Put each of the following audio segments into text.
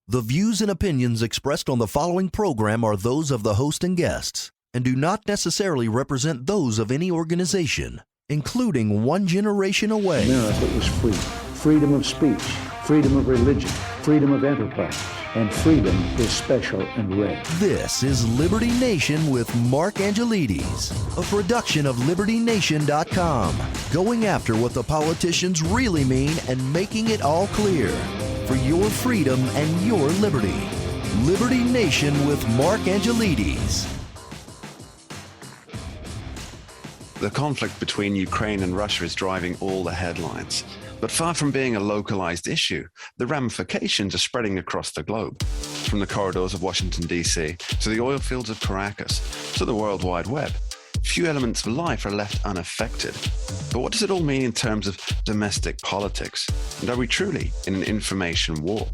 The views and opinions expressed on the following program are those of the host and guests and do not necessarily represent those of any organization, including One Generation Away. America is free. Freedom of speech, freedom of religion, freedom of enterprise, and freedom is special and rare. This is Liberty Nation with Mark Angelides, a production of LibertyNation.com, going after what the politicians really mean and making it all clear. For your freedom and your liberty. Liberty Nation with Mark Angelides. The conflict between Ukraine and Russia is driving all the headlines. But far from being a localized issue, the ramifications are spreading across the globe. From the corridors of Washington, D.C., to the oil fields of Caracas, to the World Wide Web. Few elements of life are left unaffected. But what does it all mean in terms of domestic politics? And are we truly in an information war?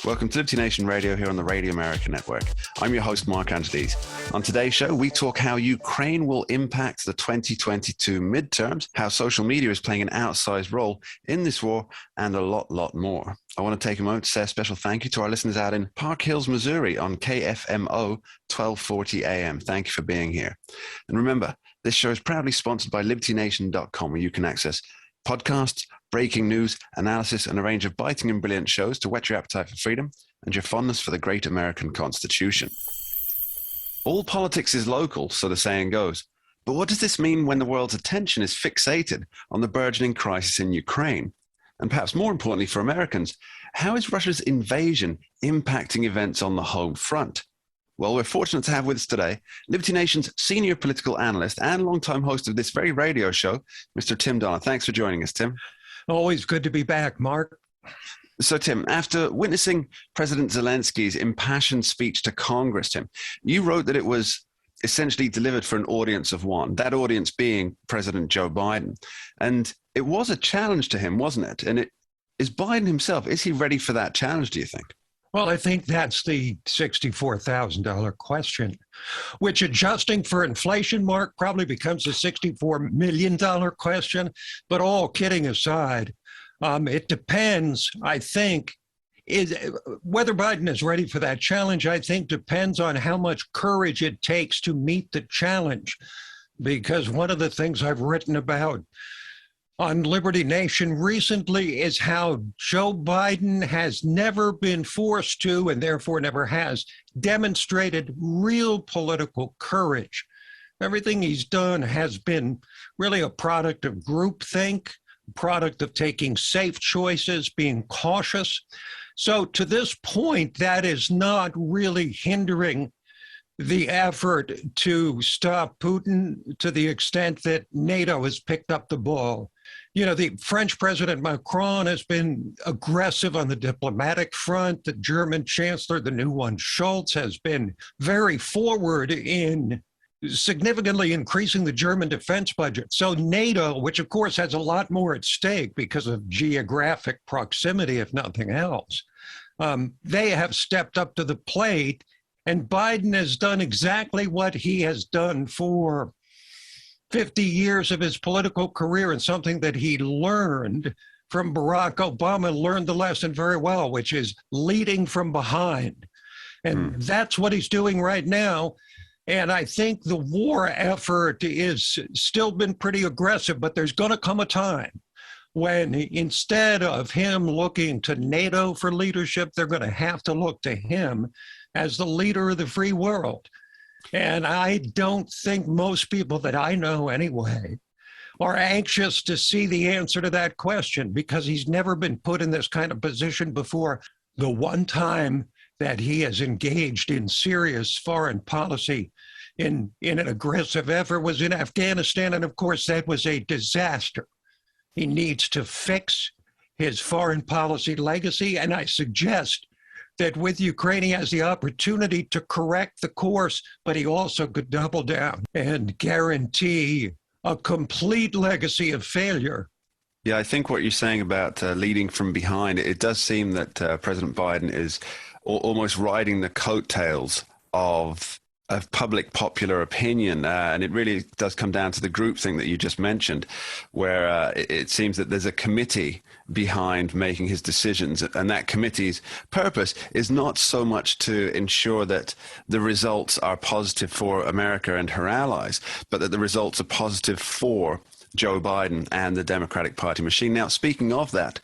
Welcome to Liberty Nation Radio here on the Radio America Network. I'm your host, Mark Angelides. On today's show, we talk how Ukraine will impact the 2022 midterms, how social media is playing an outsized role in this war, and a lot more. I want to take a moment to say a special thank you to our listeners out in Park Hills, Missouri on KFMO 1240 AM. Thank you for being here. And remember, this show is proudly sponsored by LibertyNation.com, where you can access podcasts, breaking news, analysis, and a range of biting and brilliant shows to whet your appetite for freedom and your fondness for the great American Constitution. All politics is local, so the saying goes. But what does this mean when the world's attention is fixated on the burgeoning crisis in Ukraine? And perhaps more importantly for Americans, how is Russia's invasion impacting events on the home front? Well, we're fortunate to have with us today Liberty Nation's senior political analyst and longtime host of this very radio show, Mr. Tim Donner. Thanks for joining us, Tim. Always good to be back, Mark. So, Tim, after witnessing President Zelensky's impassioned speech to Congress, Tim, you wrote that it was essentially delivered for an audience of one, that audience being President Joe Biden. And it was a challenge to him, wasn't it? And is Biden himself, is he ready for that challenge, do you think? Well, I think that's the $64,000 question, which adjusting for inflation, Mark, probably becomes a $64 million question. But all kidding aside, it depends, I think, whether Biden is ready for that challenge, I think depends on how much courage it takes to meet the challenge. Because one of the things I've written about on Liberty Nation recently is how Joe Biden has never been forced to, and therefore never has, demonstrated real political courage. Everything he's done has been really a product of groupthink, product of taking safe choices, being cautious. So to this point, that is not really hindering the effort to stop Putin to the extent that NATO has picked up the ball. You know, the French President Macron has been aggressive on the diplomatic front. The German Chancellor, the new one, Scholz, has been very forward in significantly increasing the German defense budget. So NATO, which of course has a lot more at stake because of geographic proximity, if nothing else, they have stepped up to the plate. And Biden has done exactly what he has done for 50 years of his political career, and something that he learned from Barack Obama, learned the lesson very well, which is leading from behind. And that's what he's doing right now. And I think the war effort is still been pretty aggressive, but there's going to come a time when instead of him looking to NATO for leadership, they're going to have to look to him as the leader of the free world. And I don't think most people that I know anyway are anxious to see the answer to that question, because he's never been put in this kind of position before. The one time that he has engaged in serious foreign policy in an aggressive effort was in Afghanistan. And of course, that was a disaster. He needs to fix his foreign policy legacy. And I suggest that with Ukraine, he has the opportunity to correct the course, but he also could double down and guarantee a complete legacy of failure. Yeah, I think what you're saying about leading from behind, it does seem that President Biden is almost riding the coattails of of public popular opinion, and it really does come down to the group thing that you just mentioned, where it seems that there's a committee behind making his decisions, and that committee's purpose is not so much to ensure that the results are positive for America and her allies, but that the results are positive for Joe Biden and the Democratic Party machine. Now, speaking of that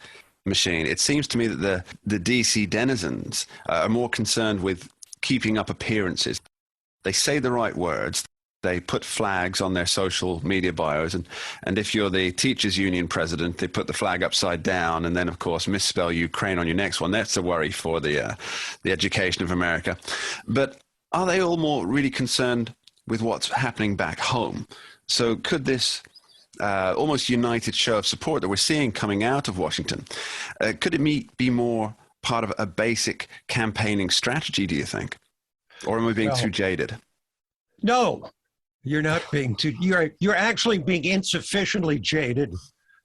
machine, it seems to me that the DC denizens are more concerned with keeping up appearances. They say the right words. They put flags on their social media bios. And if you're the teachers union president, they put the flag upside down and then, of course, misspell Ukraine on your next one. That's a worry for the education of America. But are they all more really concerned with what's happening back home? So could this almost united show of support that we're seeing coming out of Washington, could it be more part of a basic campaigning strategy, do you think? Or am I being too jaded? No, you're not being too. You're actually being insufficiently jaded,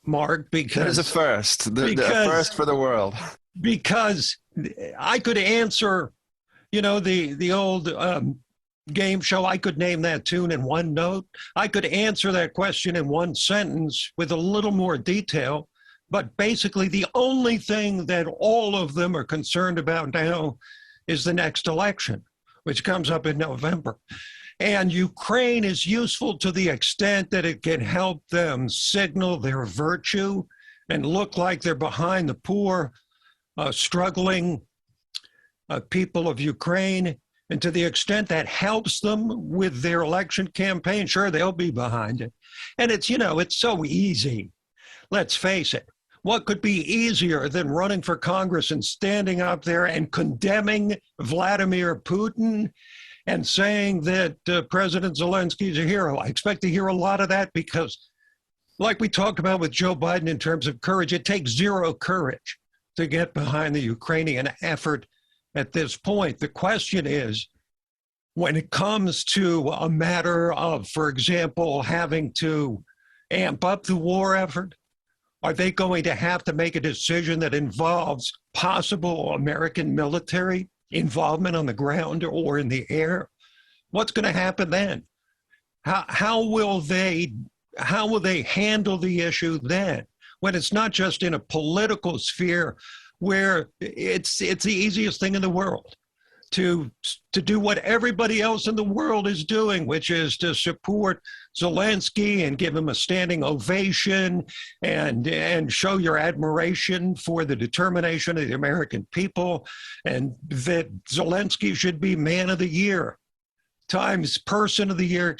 Mark. Because that is a first. A first for the world. Because I could answer, the old game show. I could name that tune in one note. I could answer that question in one sentence with a little more detail. But basically, the only thing that all of them are concerned about now is the next election, which comes up in November. And Ukraine is useful to the extent that it can help them signal their virtue and look like they're behind the poor, struggling people of Ukraine. And to the extent that helps them with their election campaign, sure, they'll be behind it. And it's so easy. Let's face it. What could be easier than running for Congress and standing up there and condemning Vladimir Putin and saying that President Zelensky is a hero? I expect to hear a lot of that because, like we talked about with Joe Biden in terms of courage, it takes zero courage to get behind the Ukrainian effort at this point. The question is, when it comes to a matter of, for example, having to amp up the war effort, are they going to have to make a decision that involves possible American military involvement on the ground or in the air? What's going to happen then? How will they handle the issue then, when it's not just in a political sphere where it's the easiest thing in the world to do what everybody else in the world is doing, which is to support Zelensky and give him a standing ovation and show your admiration for the determination of the American people, and that Zelensky should be man of the year, times person of the year,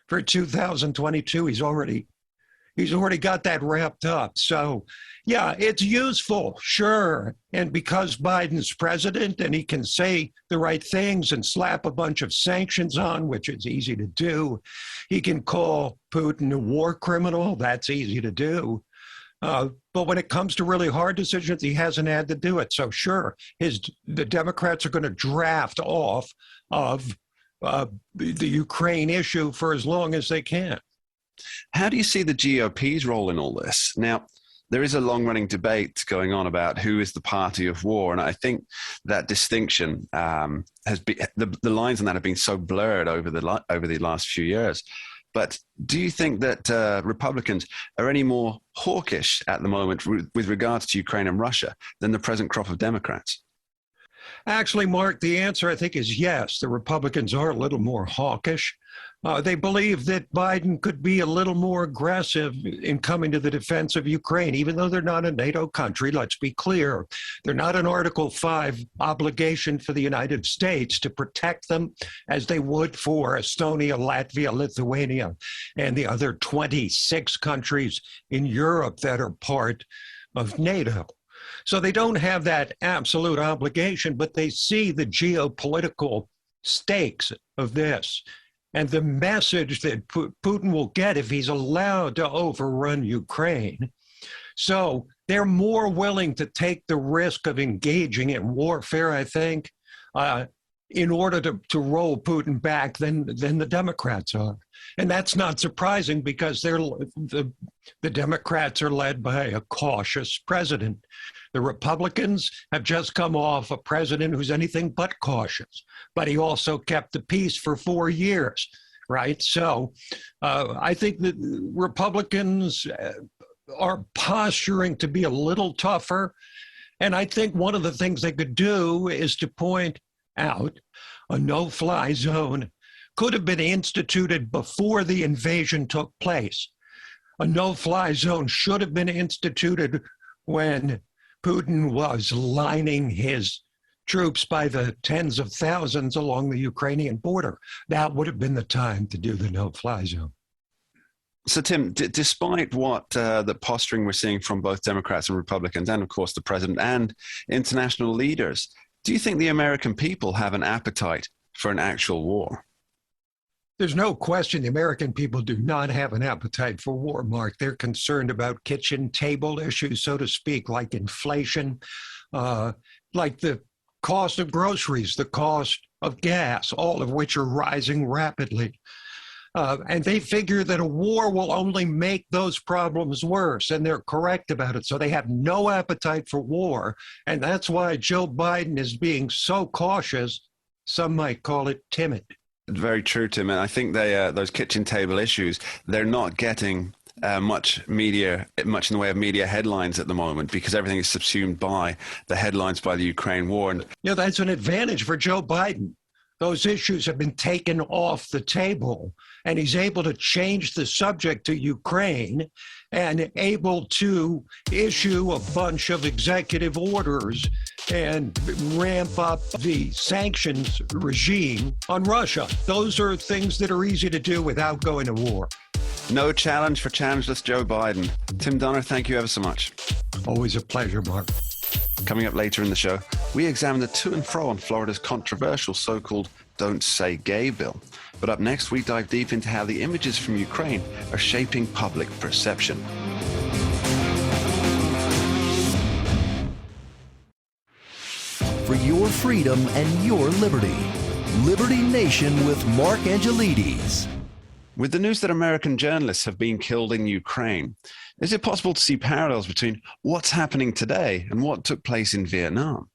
for 2022. He's already got that wrapped up. So, yeah, it's useful, sure. And because Biden's president and he can say the right things and slap a bunch of sanctions on, which is easy to do. He can call Putin a war criminal. That's easy to do. But when it comes to really hard decisions, he hasn't had to do it. So, sure, the Democrats are going to draft off of the Ukraine issue for as long as they can. How do you see the GOP's role in all this? Now, there is a long-running debate going on about who is the party of war, and I think that distinction has been the lines on that have been so blurred over the last few years. But do you think that Republicans are any more hawkish at the moment with regards to Ukraine and Russia than the present crop of Democrats? Actually, Mark, the answer, I think, is yes. The Republicans are a little more hawkish. They believe that Biden could be a little more aggressive in coming to the defense of Ukraine, even though they're not a NATO country. Let's be clear. They're not an Article 5 obligation for the United States to protect them as they would for Estonia, Latvia, Lithuania, and the other 26 countries in Europe that are part of NATO. So they don't have that absolute obligation, but they see the geopolitical stakes of this and the message that Putin will get if he's allowed to overrun Ukraine. So they're more willing to take the risk of engaging in warfare, I think, in order to roll Putin back than the Democrats are. And that's not surprising because the Democrats are led by a cautious president. The Republicans have just come off a president who's anything but cautious, but he also kept the peace for 4 years, right? So I think that Republicans are posturing to be a little tougher. And I think one of the things they could do is to point out a no-fly zone could have been instituted before the invasion took place. A no-fly zone should have been instituted when Putin was lining his troops by the tens of thousands along the Ukrainian border. That would have been the time to do the no-fly zone. So, Tim, despite what the posturing we're seeing from both Democrats and Republicans, and of course the president and international leaders, do you think the American people have an appetite for an actual war? There's no question the American people do not have an appetite for war, Mark. They're concerned about kitchen table issues, so to speak, like inflation, like the cost of groceries, the cost of gas, all of which are rising rapidly. And they figure that a war will only make those problems worse, and they're correct about it. So they have no appetite for war, and that's why Joe Biden is being so cautious. Some might call it timid. Very true, Tim. And I think those kitchen table issues, they're not getting much in the way of media headlines at the moment because everything is subsumed by the headlines by the Ukraine war. And that's an advantage for Joe Biden. Those issues have been taken off the table, and he's able to change the subject to Ukraine and able to issue a bunch of executive orders and ramp up the sanctions regime on Russia. Those are things that are easy to do without going to war. No challenge for challengeless Joe Biden. Tim Donner, thank you ever so much. Always a pleasure, Mark. Coming up later in the show, we examine the to and fro on Florida's controversial so-called Don't Say Gay bill. But up next, we dive deep into how the images from Ukraine are shaping public perception. For your freedom and your liberty. Liberty Nation with Mark Angelides. With the news that American journalists have been killed in Ukraine, is it possible to see parallels between what's happening today and what took place in Vietnam?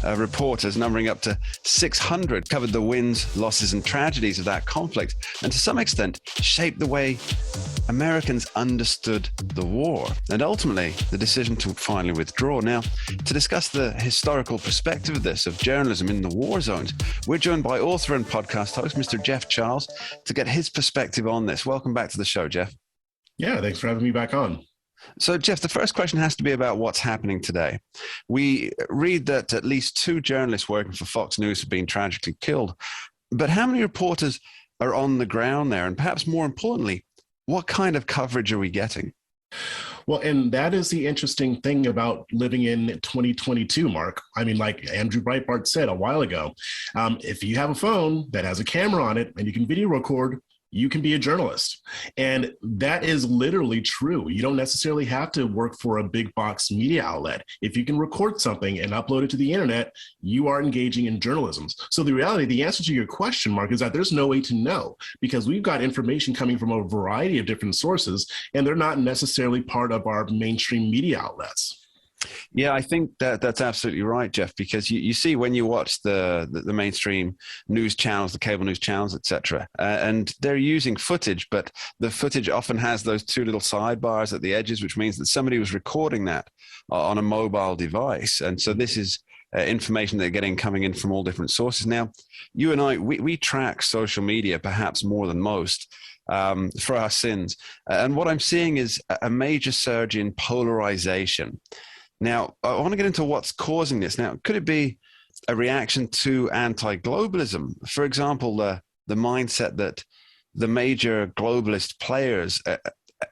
Reporters numbering up to 600 covered the wins, losses, and tragedies of that conflict, and to some extent shaped the way Americans understood the war, and ultimately the decision to finally withdraw. Now, to discuss the historical perspective of this, of journalism in the war zones, we're joined by author and podcast host, Mr. Jeff Charles, to get his perspective on this. Welcome back to the show, Jeff. Yeah, thanks for having me back on. So, Jeff, the first question has to be about what's happening today. We read that at least 2 journalists working for Fox News have been tragically killed. But how many reporters are on the ground there? And perhaps more importantly, what kind of coverage are we getting? Well, and that is the interesting thing about living in 2022, Mark. I mean, like Andrew Breitbart said a while ago, if you have a phone that has a camera on it and you can video record, you can be a journalist. And that is literally true. You don't necessarily have to work for a big box media outlet. If you can record something and upload it to the internet, you are engaging in journalism. So the reality, the answer to your question, Mark, is that there's no way to know because we've got information coming from a variety of different sources, and they're not necessarily part of our mainstream media outlets. Yeah, I think that's absolutely right, Jeff, because you see when you watch the mainstream news channels, the cable news channels, etc., and they're using footage, but the footage often has those 2 little sidebars at the edges, which means that somebody was recording that on a mobile device. And so this is information they're getting coming in from all different sources. Now, you and I, we track social media perhaps more than most for our sins. And what I'm seeing is a major surge in polarization. Now, I want to get into what's causing this. Now, could it be a reaction to anti-globalism? For example, the mindset that the major globalist players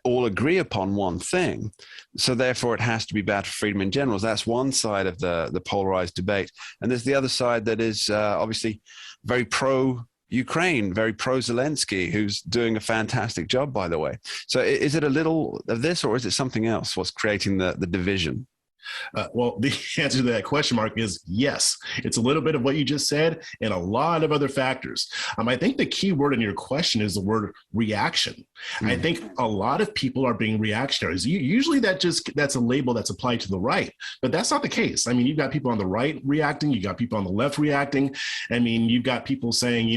all agree upon one thing, so therefore it has to be bad for freedom in general. That's one side of the polarized debate. And there's the other side that is obviously very pro-Ukraine, very pro-Zelensky, who's doing a fantastic job, by the way. So is it a little of this, or is it something else, what's creating the division? Well, the answer to that question, Mark, is yes. It's a little bit of what you just said and a lot of other factors. I think the key word in your question is the word reaction. I think a lot of people are being reactionaries. Usually that's a label that's applied to the right, but that's not the case. I mean, you've got people on the right reacting. You got people on the left reacting. I mean, you've got people saying,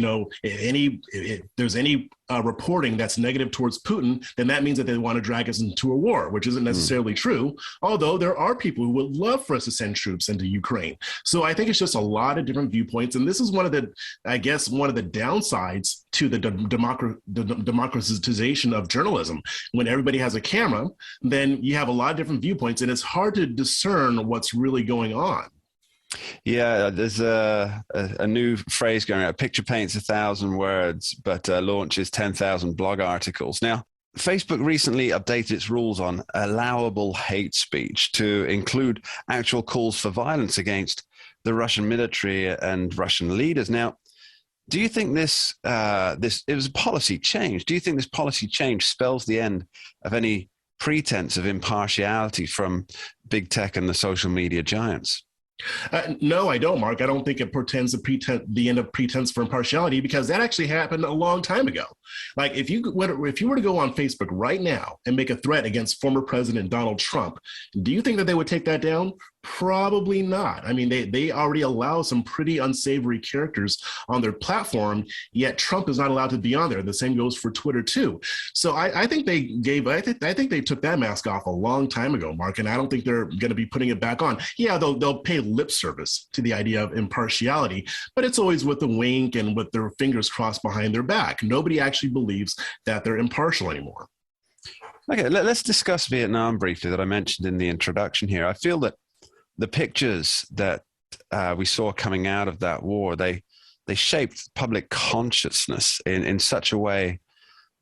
if there's any reporting that's negative towards Putin, then that means that they want to drag us into a war, which isn't necessarily true. Although there are people who would love for us to send troops into Ukraine. So I think it's just a lot of different viewpoints. And this is one of the downsides to the democratization of journalism. When everybody has a camera, then you have a lot of different viewpoints and it's hard to discern what's really going on. Yeah, there's a new phrase going around. Picture paints 1,000 words, but launches 10,000 blog articles. Now, Facebook recently updated its rules on allowable hate speech to include actual calls for violence against the Russian military and Russian leaders. Now, do you think this it was a policy change? Do you think this policy change spells the end of any pretense of impartiality from big tech and the social media giants? No, I don't, Mark. I don't think it portends the end of pretense for impartiality, because that actually happened a long time ago. Like if you were to go on Facebook right now and make a threat against former President Donald Trump, do you think that they would take that down? Probably not. I mean, they already allow some pretty unsavory characters on their platform, yet Trump is not allowed to be on there. The same goes for Twitter too. So I think they took that mask off a long time ago, Mark, and I don't think they're going to be putting it back on. Yeah, they'll pay lip service to the idea of impartiality, but it's always with a wink and with their fingers crossed behind their back. Nobody actually believes that they're impartial anymore. Okay, let's discuss Vietnam briefly that I mentioned in the introduction here. I feel that the pictures that we saw coming out of that war, they shaped public consciousness in such a way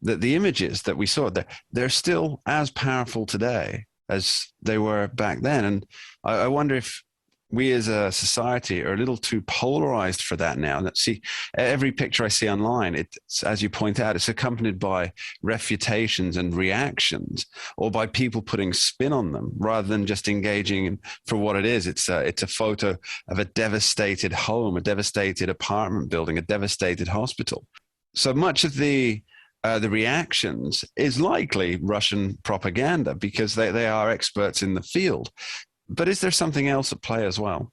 that the images that we saw, they're still as powerful today as they were back then. And I wonder if we as a society are a little too polarized for that now. See, every picture I see online, it's, as you point out, it's accompanied by refutations and reactions, or by people putting spin on them rather than just engaging for what it is. It's a photo of a devastated home, a devastated apartment building, a devastated hospital. So much of the reactions is likely Russian propaganda because they are experts in the field. But is there something else at play as well?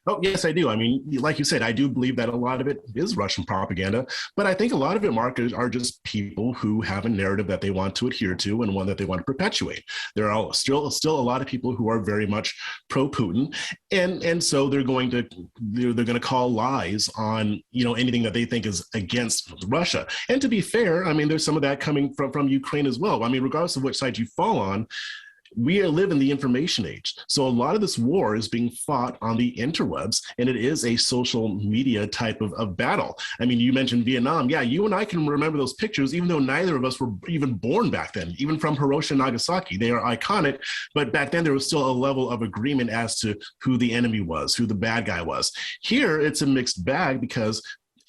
Oh, yes, I do. I mean, like you said, I do believe that a lot of it is Russian propaganda, but I think a lot of it, Mark, are just people who have a narrative that they want to adhere to and one that they want to perpetuate. There are still a lot of people who are very much pro-Putin, and so they're going to call lies on anything that they think is against Russia. And to be fair, I mean, there's some of that coming from Ukraine as well. I mean, regardless of which side you fall on, we live in the information age. So a lot of this war is being fought on the interwebs, and it is a social media type of battle. I mean, you mentioned Vietnam. Yeah, you and I can remember those pictures, even though neither of us were even born back then, even from Hiroshima and Nagasaki. They are iconic, but back then there was still a level of agreement as to who the enemy was, who the bad guy was. Here, it's a mixed bag because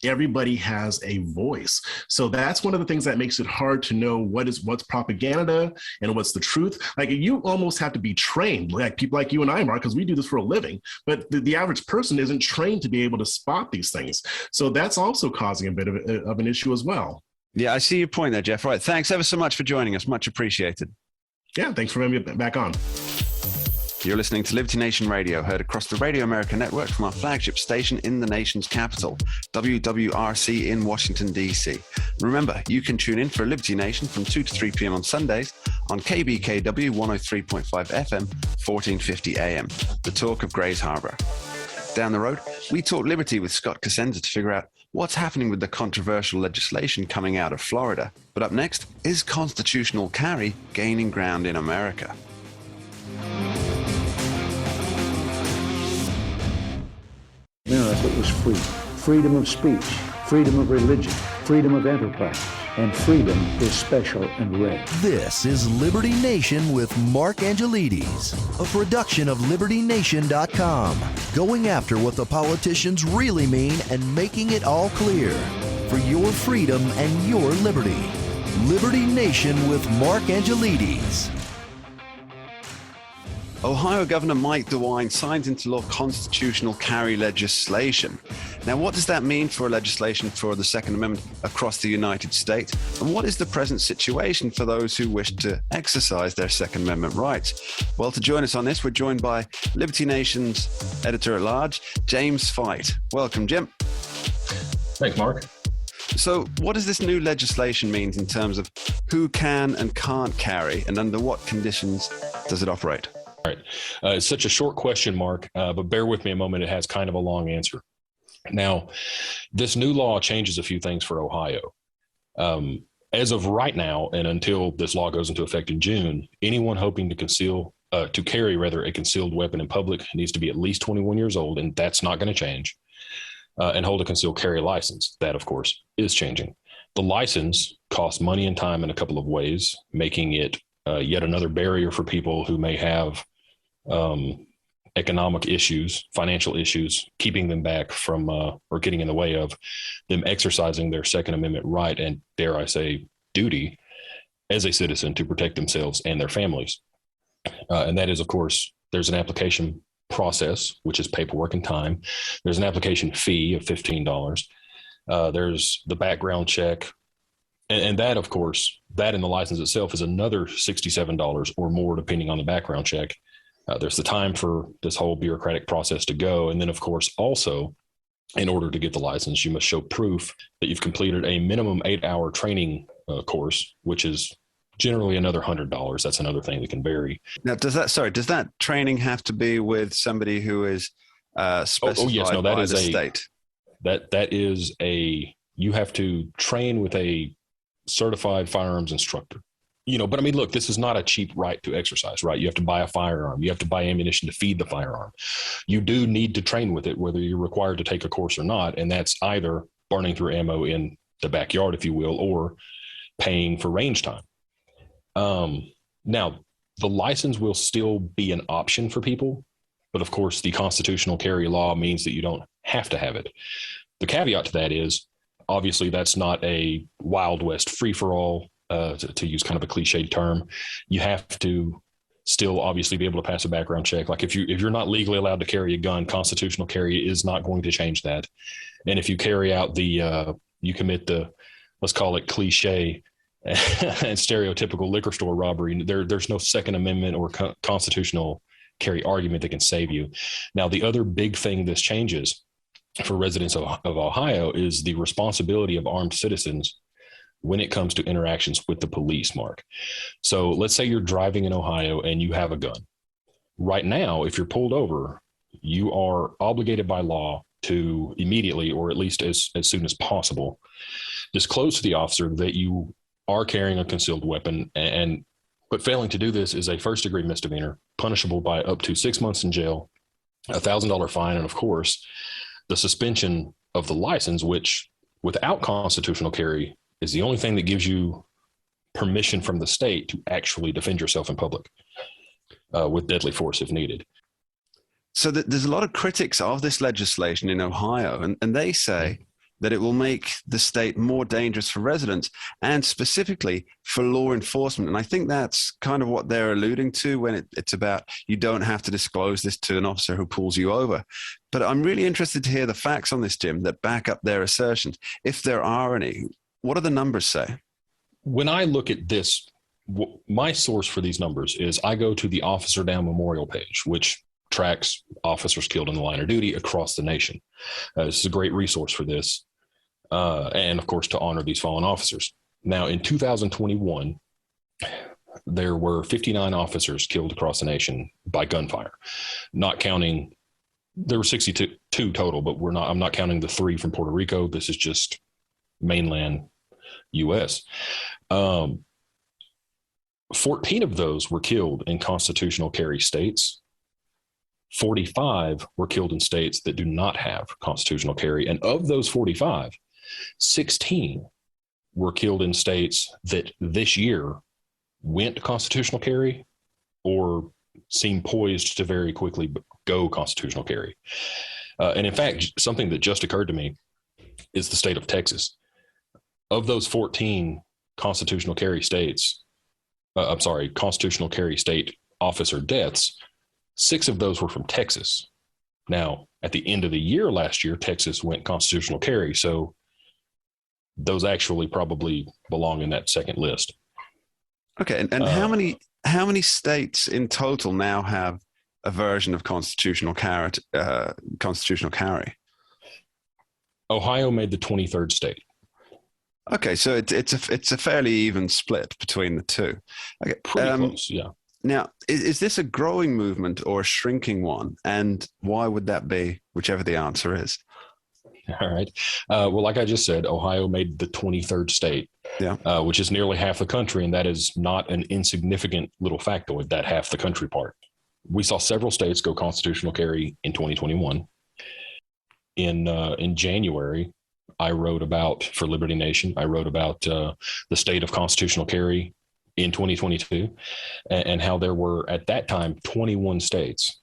everybody has a voice. So that's one of the things that makes it hard to know what's propaganda and what's the truth. Like, you almost have to be trained, like people like you and I, Mark, because we do this for a living, but the average person isn't trained to be able to spot these things. So that's also causing a bit of an issue as well. Yeah, I see your point there, Jeff. Right. Thanks ever so much for joining us. Much appreciated. Yeah, thanks for having me back on. You're listening to Liberty Nation Radio, heard across the Radio America network from our flagship station in the nation's capital, WWRC in Washington, D.C. Remember, you can tune in for Liberty Nation from 2 to 3 p.m. on Sundays on KBKW 103.5 FM, 1450 AM, the talk of Grays Harbor. Down the road, we talk liberty with Scott Cosenza to figure out what's happening with the controversial legislation coming out of Florida. But up next, is constitutional carry gaining ground in America? America is free. Freedom of speech, freedom of religion, freedom of enterprise, and freedom is special and rare. This is Liberty Nation with Mark Angelides, a production of LibertyNation.com, going after what the politicians really mean and making it all clear for your freedom and your liberty. Liberty Nation with Mark Angelides. Ohio Governor Mike DeWine signs into law constitutional carry legislation. Now, what does that mean for legislation for the Second Amendment across the United States? And what is the present situation for those who wish to exercise their Second Amendment rights? Well, to join us on this, we're joined by Liberty Nation's editor-at-large, James Fite. Welcome, Jim. Thanks, Mark. So what does this new legislation mean in terms of who can and can't carry, and under what conditions does it operate? All right. It's such a short question, Mark, but bear with me a moment. It has kind of a long answer. Now, this new law changes a few things for Ohio. As of right now, and until this law goes into effect in June, anyone hoping to carry a concealed weapon in public needs to be at least 21 years old, and that's not going to change, and hold a concealed carry license. That, of course, is changing. The license costs money and time in a couple of ways, making it yet another barrier for people who may have economic issues, financial issues, keeping them back from or getting in the way of them exercising their Second Amendment right and, dare I say, duty as a citizen to protect themselves and their families. And that is, of course, there's an application process, which is paperwork and time. There's an application fee of $15. There's the background check. And that, of course, that in the license itself is another $67 or more, depending on the background check. There's the time for this whole bureaucratic process to go. And then, of course, also, in order to get the license, you must show proof that you've completed a minimum 8-hour training course, which is generally another $100. That's another thing that can vary. Now, does that training have to be with somebody who is specified by the state? You have to train with a certified firearms instructor. But I mean, look, this is not a cheap right to exercise, right? You have to buy a firearm. You have to buy ammunition to feed the firearm. You do need to train with it, whether you're required to take a course or not. And that's either burning through ammo in the backyard, if you will, or paying for range time. Now, the license will still be an option for people, but of course, the constitutional carry law means that you don't have to have it. The caveat to that is, obviously, that's not a Wild West free-for-all. To use kind of a cliched term, you have to still obviously be able to pass a background check. Like if you're not legally allowed to carry a gun, constitutional carry is not going to change that. And if you carry out you commit the, let's call it cliche and stereotypical liquor store robbery, there's no Second Amendment or constitutional carry argument that can save you. Now, the other big thing this changes for residents of Ohio is the responsibility of armed citizens when it comes to interactions with the police, Mark. So let's say you're driving in Ohio and you have a gun. Right now, if you're pulled over, you are obligated by law to immediately, or at least as soon as possible, disclose to the officer that you are carrying a concealed weapon. But failing to do this is a first-degree misdemeanor, punishable by up to 6 months in jail, a $1,000 fine, and of course, the suspension of the license, which without constitutional carry is the only thing that gives you permission from the state to actually defend yourself in public with deadly force if needed. So there's a lot of critics of this legislation in Ohio, and they say that it will make the state more dangerous for residents and specifically for law enforcement. And I think that's kind of what they're alluding to when it's about you don't have to disclose this to an officer who pulls you over. But I'm really interested to hear the facts on this, Jim, that back up their assertions, if there are any. What do the numbers say? When I look at this, my source for these numbers is I go to the Officer Down Memorial page, which tracks officers killed in the line of duty across the nation. This is a great resource for this. And of course, to honor these fallen officers. Now, in 2021, there were 59 officers killed across the nation by gunfire, not counting, there were 62 total, but I'm not counting the 3 from Puerto Rico. This is just mainland U.S. 14 of those were killed in constitutional carry states. 45 were killed in states that do not have constitutional carry. And of those 45, 16 were killed in states that this year went constitutional carry or seem poised to very quickly go constitutional carry. And in fact, something that just occurred to me is the state of Texas. Of those 14 constitutional carry state officer deaths, 6 of those were from Texas. Now, at the end of the year last year, Texas went constitutional carry. So those actually probably belong in that second list. Okay. And how many states in total now have a version of constitutional carry? Ohio made the 23rd state. Okay, so it's a fairly even split between the two. Okay, Pretty close, yeah. Now, is this a growing movement or a shrinking one? And why would that be, whichever the answer is? All right. Well, like I just said, Ohio made the 23rd state, which is nearly half the country. And that is not an insignificant little factoid, that half the country part. We saw several states go constitutional carry in 2021. In January, I wrote about, for Liberty Nation, I wrote about the state of constitutional carry in 2022 and how there were, at that time, 21 states.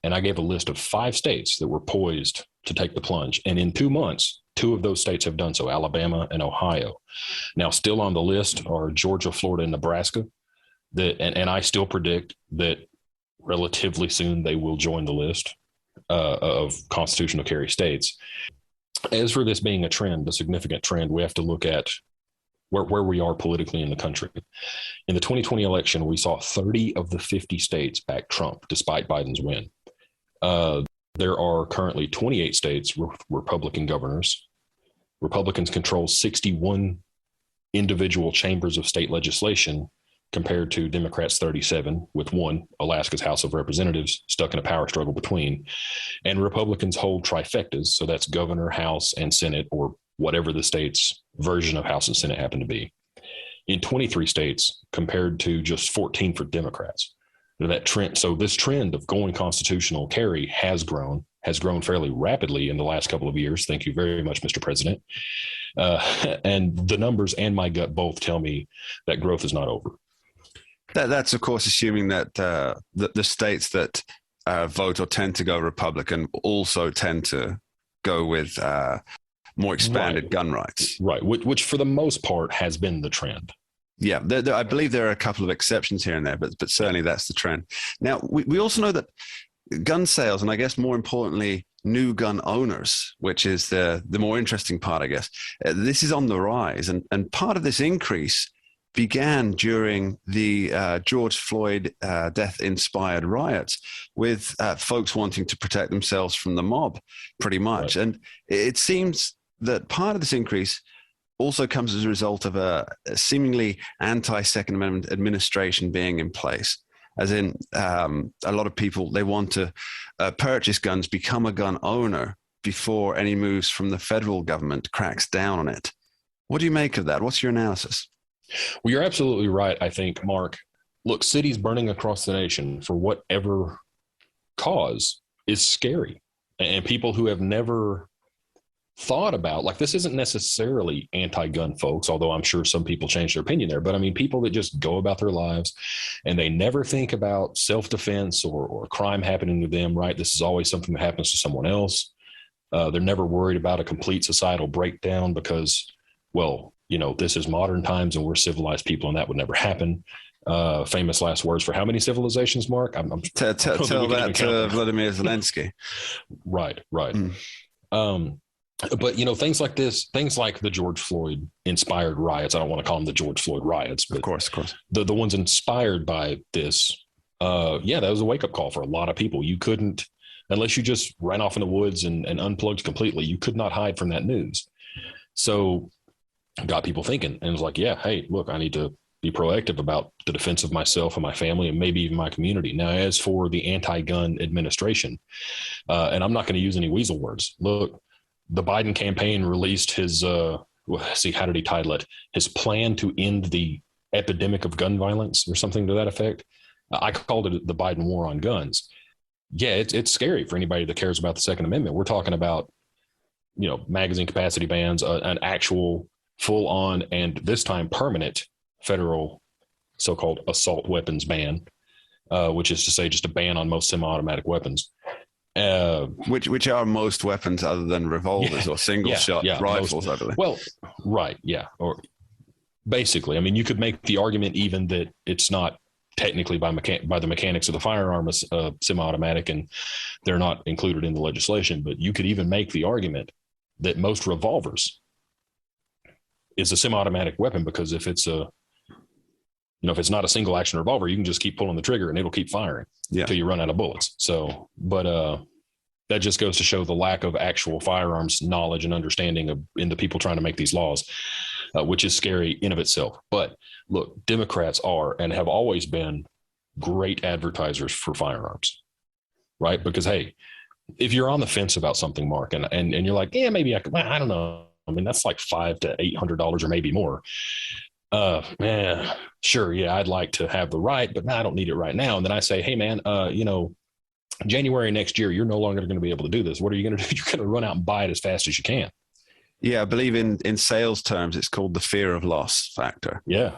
And I gave a list of 5 states that were poised to take the plunge. And in 2 months, 2 of those states have done so, Alabama and Ohio. Now, still on the list are Georgia, Florida, and Nebraska. And I still predict that relatively soon they will join the list of constitutional carry states. As for this being a trend, a significant trend, we have to look at where we are politically in the country. In the 2020 election, we saw 30 of the 50 states back Trump, despite Biden's win. There are currently 28 states with Republican governors. Republicans control 61 individual chambers of state legislation, compared to Democrats 37, with 1, Alaska's House of Representatives, stuck in a power struggle between. And Republicans hold trifectas, so that's governor, House, and Senate, or whatever the state's version of House and Senate happen to be, in 23 states, compared to just 14 for Democrats. That trend, so this trend of going constitutional carry has grown fairly rapidly in the last couple of years. Thank you very much, Mr. President. And the numbers and my gut both tell me that growth is not over. That's, of course, assuming that the states that vote or tend to go Republican also tend to go with more expanded gun rights. Right, which for the most part has been the trend. Yeah, I believe there are a couple of exceptions here and there, but certainly that's the trend. Now, we also know that gun sales, and I guess more importantly, new gun owners, which is the more interesting part, I guess, this is on the rise. And part of this increase began during the George Floyd death-inspired riots, with folks wanting to protect themselves from the mob, pretty much. Right. And it seems that part of this increase also comes as a result of a seemingly anti-Second Amendment administration being in place. As in, a lot of people, they want to purchase guns, become a gun owner before any moves from the federal government cracks down on it. What do you make of that? What's your analysis? Well, you're absolutely right, I think, Mark. Look, cities burning across the nation for whatever cause is scary. And people who have never thought about, like, this isn't necessarily anti-gun folks, although I'm sure some people change their opinion there, but I mean, people that just go about their lives and they never think about self-defense or crime happening to them, right? This is always something that happens to someone else. They're never worried about a complete societal breakdown because, well, you know, this is modern times and we're civilized people and that would never happen. Famous last words for how many civilizations, Mark? Tell that to Vladimir Zelensky. Right. But, you know, things like this, things like the George Floyd inspired riots, I don't want to call them the George Floyd riots, but of course. The ones inspired by this, that was a wake-up call for a lot of people. You couldn't, unless you just ran off in the woods and unplugged completely, you could not hide from that news. So got people thinking, and it was like, yeah, hey, look, I need to be proactive about the defense of myself and my family and maybe even my community. Now, as for the anti-gun administration, and I'm not going to use any weasel words. Look, the Biden campaign released his, how did he title it? His plan to end the epidemic of gun violence or something to that effect. I called it the Biden war on guns. Yeah, it's scary for anybody that cares about the Second Amendment. We're talking about, you know, magazine capacity bans, an actual full on and this time permanent federal so-called assault weapons ban, which is to say just a ban on most semi-automatic weapons. Which are most weapons other than revolvers or single shot rifles, I believe. Well, right. Yeah. Or basically, I mean, you could make the argument even that it's not technically by the mechanics of the firearm is semi-automatic, and they're not included in the legislation. But you could even make the argument that most revolvers is a semi-automatic weapon, because if it's if it's not a single action revolver, you can just keep pulling the trigger and it'll keep firing until you run out of bullets. So, but that just goes to show the lack of actual firearms knowledge and understanding in the people trying to make these laws, which is scary in of itself. But look, Democrats are and have always been great advertisers for firearms, right? Because, hey, if you're on the fence about something, Mark, and you're like, yeah, maybe I don't know. I mean, that's like $500 to $800 or maybe more. Man, sure. Yeah, I'd like to have the right, but I don't need it right now. And then I say, hey, man, January next year, you're no longer going to be able to do this. What are you going to do? You're going to run out and buy it as fast as you can. Yeah, I believe in sales terms, it's called the fear of loss factor. Yeah.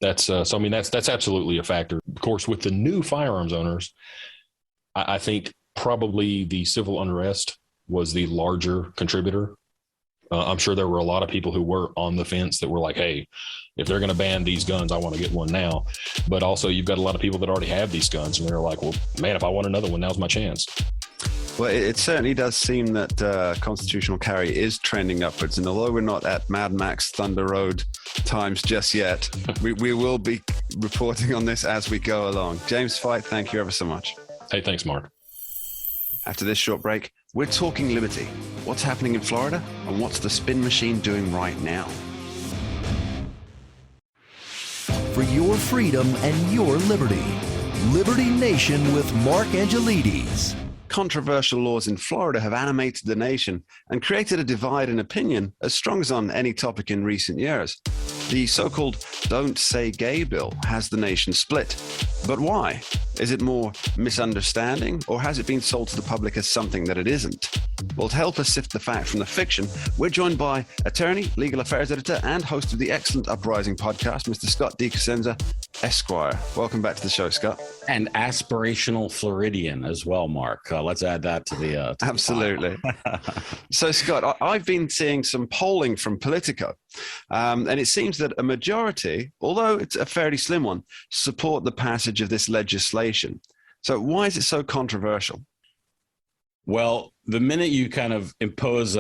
That's so. I mean, that's absolutely a factor. Of course, with the new firearms owners, I think probably the civil unrest was the larger contributor. I'm sure there were a lot of people who were on the fence that were like, hey, if they're going to ban these guns, I want to get one now. But also you've got a lot of people that already have these guns and they're like, well, man, if I want another one, now's my chance. Well, it certainly does seem that constitutional carry is trending upwards. And although we're not at Mad Max Thunder Road times just yet, we will be reporting on this as we go along. James Fite, thank you ever so much. Hey, thanks, Mark. After this short break, we're talking liberty. What's happening in Florida and what's the spin machine doing right now? For your freedom and your liberty. Liberty Nation with Mark Angelides. Controversial laws in Florida have animated the nation and created a divide in opinion as strong as on any topic in recent years. The so-called Don't Say Gay bill has the nation split. But why? Is it more misunderstanding, or has it been sold to the public as something that it isn't? Well, to help us sift the fact from the fiction, we're joined by attorney, legal affairs editor, and host of the excellent Uprising podcast, Mr. Scott D. Cosenza, Esquire. Welcome back to the show, Scott. And aspirational Floridian as well, Mark. Let's add that to the Absolutely. So, Scott, I've been seeing some polling from Politico, and it seems that a majority, although it's a fairly slim one, support the passage of this legislation. So why is it so controversial? Well, the minute you kind of impose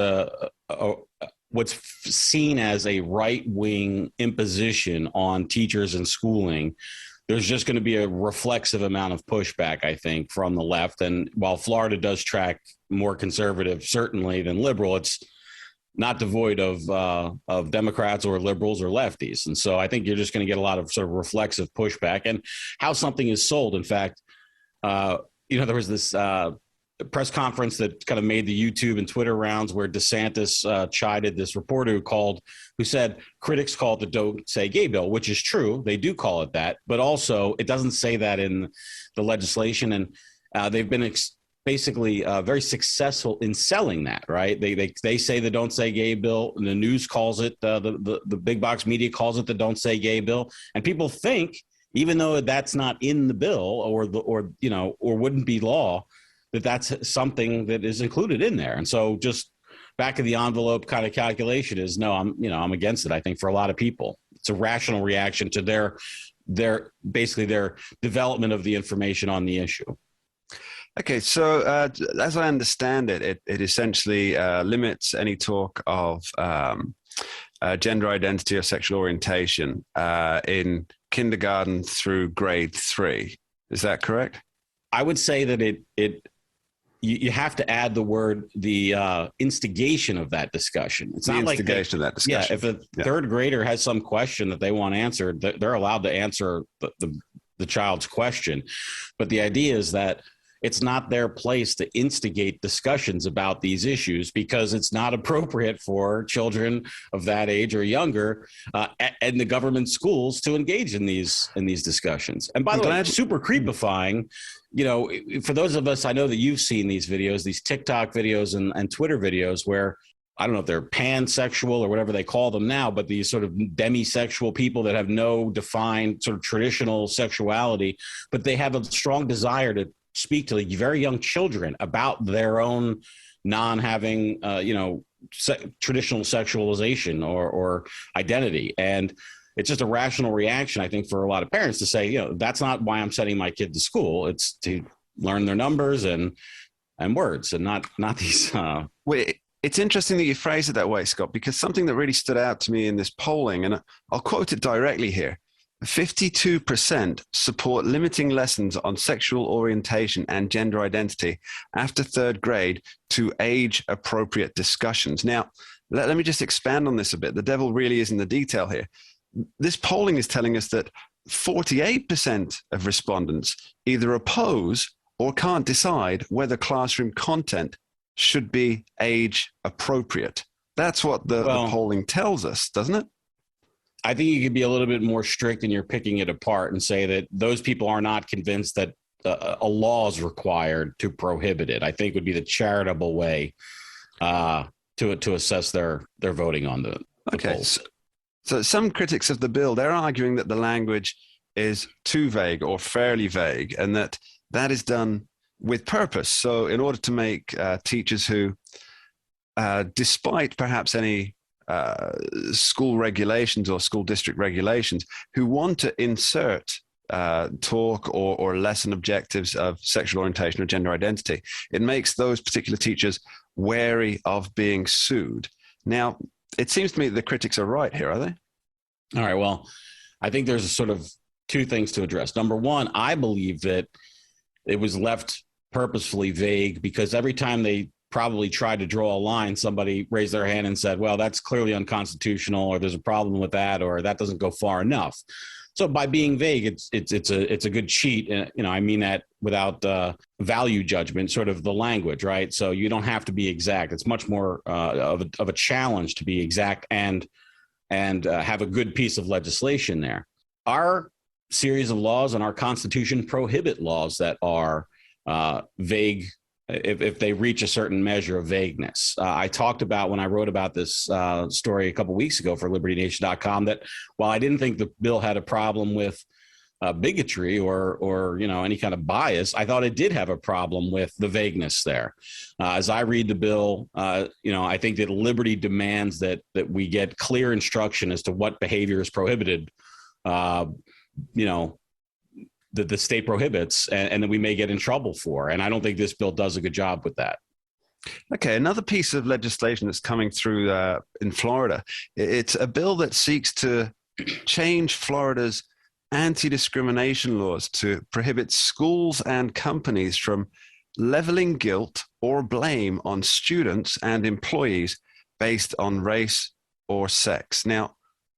what's seen as a right-wing imposition on teachers and schooling, there's just going to be a reflexive amount of pushback, I think, from the left. And while Florida does track more conservative, certainly, than liberal, it's not devoid of Democrats or liberals or lefties. And so I think you're just going to get a lot of sort of reflexive pushback and how something is sold. In fact, there was this press conference that kind of made the YouTube and Twitter rounds where DeSantis chided this reporter who said critics call it the Don't Say Gay bill, which is true. They do call it that, but also it doesn't say that in the legislation. And they've been basically very successful in selling that, right? They say the Don't Say Gay bill, and the news calls it, the big box media calls it the Don't Say Gay bill. And people think, even though that's not in the bill or wouldn't be law, that's something that is included in there. And so just back of the envelope kind of calculation is, no, I'm against it. I think for a lot of people, it's a rational reaction to their development of the information on the issue. Okay, so as I understand it, it essentially limits any talk of gender identity or sexual orientation in kindergarten through grade 3. Is that correct? I would say that you have to add the instigation of that discussion. It's not like instigation of that discussion. Yeah, if a third grader has some question that they want answered, they're allowed to answer the child's question. But the idea is that it's not their place to instigate discussions about these issues because it's not appropriate for children of that age or younger and the government schools to engage in these discussions. And by the way, super creepifying. For those of us, I know that you've seen these videos, these TikTok videos and Twitter videos where, I don't know if they're pansexual or whatever they call them now, but these sort of demisexual people that have no defined sort of traditional sexuality, but they have a strong desire to speak to very young children about their own traditional sexualization or identity. And it's just a rational reaction, I think, for a lot of parents to say, that's not why I'm sending my kid to school. It's to learn their numbers and words, and not these. It's interesting that you phrase it that way, Scott, because something that really stood out to me in this polling, and I'll quote it directly here: 52% support limiting lessons on sexual orientation and gender identity after third grade to age-appropriate discussions. Now, let me just expand on this a bit. The devil really is in the detail here. This polling is telling us that 48% of respondents either oppose or can't decide whether classroom content should be age appropriate. That's what the polling tells us, doesn't it? I think you could be a little bit more strict in your picking it apart and say that those people are not convinced that a law is required to prohibit it. I think would be the charitable way to assess their voting on the polls. So some critics of the bill, they're arguing that the language is too vague or fairly vague, and that is done with purpose. So in order to make teachers who, despite perhaps any school regulations or school district regulations, who want to insert talk or lesson objectives of sexual orientation or gender identity, it makes those particular teachers wary of being sued. Now, it seems to me that the critics are right here, are they? All right. Well, I think there's sort of two things to address. Number one, I believe that it was left purposefully vague because every time they probably tried to draw a line, somebody raised their hand and said, well, that's clearly unconstitutional, or there's a problem with that, or that doesn't go far enough. So by being vague, it's a good cheat. I mean that without value judgment, sort of the language, right? So you don't have to be exact. It's much more of a challenge to be exact and have a good piece of legislation there. Our series of laws and our Constitution prohibit laws that are vague if they reach a certain measure of vagueness. I talked about when I wrote about this story a couple of weeks ago for LibertyNation.com that while I didn't think the bill had a problem with bigotry or any kind of bias, I thought it did have a problem with the vagueness there. As I read the bill, I think that liberty demands that we get clear instruction as to what behavior is prohibited. That the state prohibits and that we may get in trouble for. And I don't think this bill does a good job with that. Okay, another piece of legislation that's coming through in Florida, it's a bill that seeks to change Florida's anti-discrimination laws to prohibit schools and companies from leveling guilt or blame on students and employees based on race or sex. Now,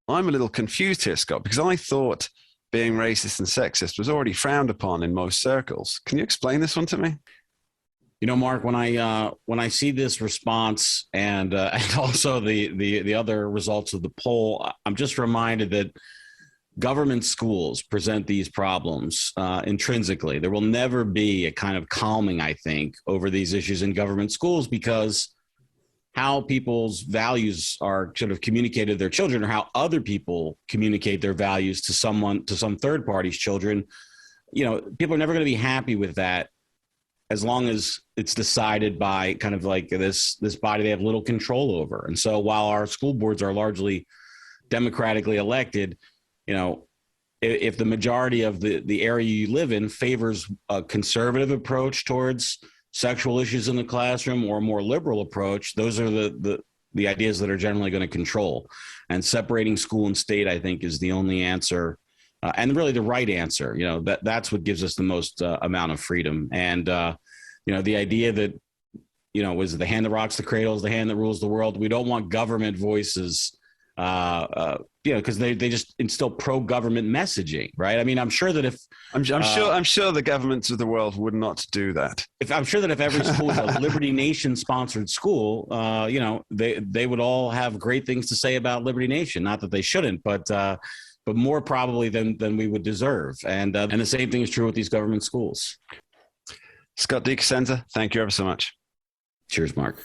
I'm a little confused here, Scott, because I thought being racist and sexist was already frowned upon in most circles. Can you explain this one to me? Mark, when I see this response and also the other results of the poll, I'm just reminded that government schools present these problems intrinsically. There will never be a kind of calming, I think, over these issues in government schools because how people's values are sort of communicated to their children or how other people communicate their values to some third party's children, people are never going to be happy with that as long as it's decided by kind of like this body they have little control over. And so while our school boards are largely democratically elected, if the majority of the area you live in favors a conservative approach towards sexual issues in the classroom or a more liberal approach, those are the ideas that are generally going to control. And separating school and state, I think, is the only answer and really the right answer. That's what gives us the most amount of freedom. And, the idea that, was the hand that rocks the cradle is the hand that rules the world. We don't want government voices because they just instill pro-government messaging, right? I mean, I'm sure that if I'm sure the governments of the world would not do that. I'm sure that if every school was a Liberty Nation sponsored school, they would all have great things to say about Liberty Nation. Not that they shouldn't, but more probably than we would deserve. And the same thing is true with these government schools. Scott D. Cosenza, thank you ever so much. Cheers, Mark.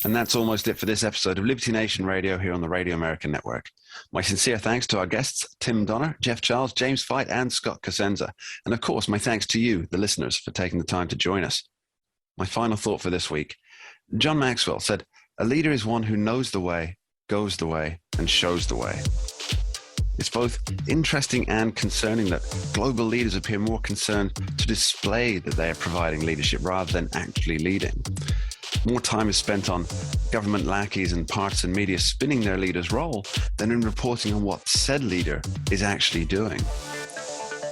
And that's almost it for this episode of Liberty Nation Radio here on the Radio American Network. My sincere thanks to our guests, Tim Donner, Jeff Charles, James Fite, and Scott Cosenza. And of course, my thanks to you, the listeners, for taking the time to join us. My final thought for this week. John Maxwell said, "A leader is one who knows the way, goes the way, and shows the way." It's both interesting and concerning that global leaders appear more concerned to display that they are providing leadership rather than actually leading. More time is spent on government lackeys and partisan media spinning their leader's role than in reporting on what said leader is actually doing.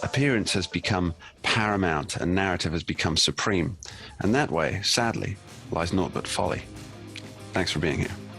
Appearance has become paramount and narrative has become supreme. And that way, sadly, lies naught but folly. Thanks for being here.